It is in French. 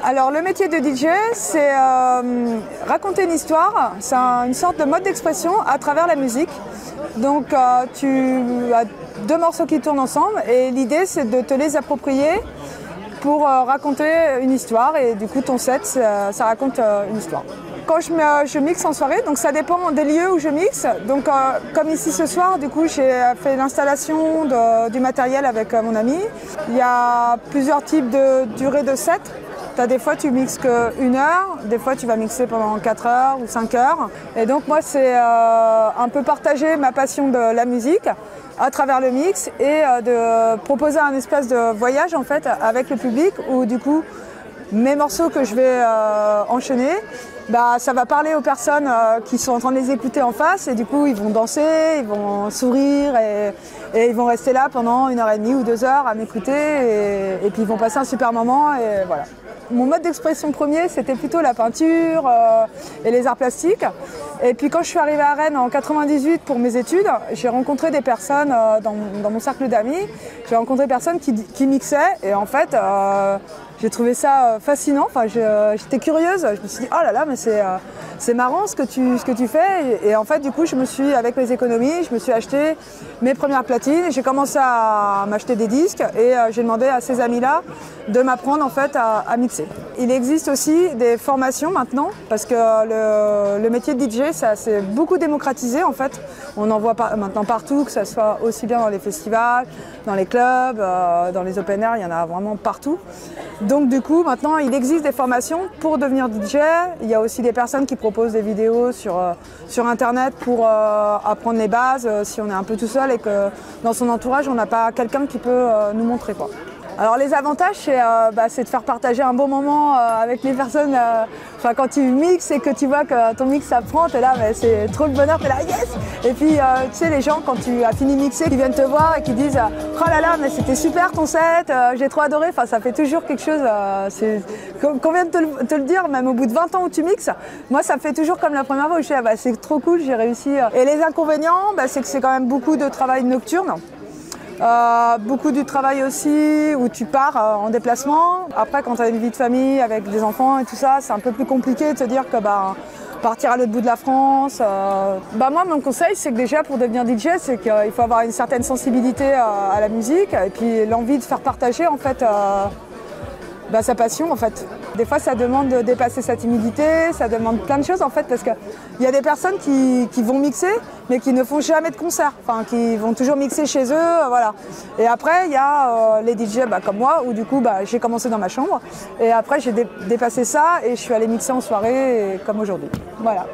Alors le métier de DJ, c'est raconter une histoire, c'est une sorte de mode d'expression à travers la musique. Donc tu as deux morceaux qui tournent ensemble et l'idée c'est de te les approprier pour raconter une histoire et du coup ton set ça raconte une histoire. Quand je mixe en soirée, donc ça dépend des lieux où je mixe. Donc comme ici ce soir, du coup j'ai fait l'installation du matériel avec mon ami. Il y a plusieurs types de durée de set. Des fois tu mixes que 1 heure, des fois tu vas mixer pendant 4 heures ou 5 heures. Et donc moi c'est un peu partager ma passion de la musique à travers le mix et de proposer un espèce de voyage en fait avec le public où du coup mes morceaux que je vais enchaîner, ça va parler aux personnes qui sont en train de les écouter en face et du coup ils vont danser, ils vont sourire et ils vont rester là pendant 1h30 ou 2 heures à m'écouter et puis ils vont passer un super moment et voilà. Mon mode d'expression premier, c'était plutôt la peinture et les arts plastiques. Et puis quand je suis arrivée à Rennes en 98 pour mes études, j'ai rencontré des personnes dans mon cercle d'amis, j'ai rencontré des personnes qui mixaient et en fait j'ai trouvé ça fascinant, enfin, j'étais curieuse, je me suis dit oh là là mais c'est marrant ce que tu fais et en fait du coup je me suis, avec mes économies, je me suis acheté mes premières platines, j'ai commencé à m'acheter des disques et j'ai demandé à ces amis-là de m'apprendre en fait à mixer. Il existe aussi des formations maintenant parce que le métier de DJ ça s'est beaucoup démocratisé en fait. On en voit maintenant partout, que ce soit aussi bien dans les festivals, dans les clubs, dans les open air, il y en a vraiment partout. Donc du coup maintenant il existe des formations pour devenir DJ. Il y a aussi des personnes qui proposent des vidéos sur internet pour apprendre les bases si on est un peu tout seul et que dans son entourage on n'a pas quelqu'un qui peut nous montrer quoi. Alors les avantages c'est de faire partager un bon moment avec les personnes. Quand tu mixes et que tu vois que ton mix ça prend, t'es là, mais c'est trop le bonheur, t'es là yes. Et puis tu sais les gens quand tu as fini de mixer, qui viennent te voir et qui disent oh là là mais c'était super ton set, j'ai trop adoré. Enfin ça fait toujours quelque chose. Qu'on vient de te le dire, même au bout de 20 ans où tu mixes, moi ça me fait toujours comme la première fois où je dis c'est trop cool, j'ai réussi. Et les inconvénients, c'est que c'est quand même beaucoup de travail nocturne. Beaucoup du travail aussi où tu pars en déplacement. Après quand tu as une vie de famille avec des enfants et tout ça, c'est un peu plus compliqué de se dire que partir à l'autre bout de la France. Moi mon conseil c'est que déjà pour devenir DJ c'est qu'il faut avoir une certaine sensibilité à la musique et puis l'envie de faire partager en fait sa passion en fait. Des fois ça demande de dépasser sa timidité, ça demande plein de choses en fait parce qu'il y a des personnes qui vont mixer mais qui ne font jamais de concert, enfin qui vont toujours mixer chez eux, voilà. Et après il y a les DJ comme moi où du coup j'ai commencé dans ma chambre et après j'ai dépassé ça et je suis allée mixer en soirée comme aujourd'hui, voilà.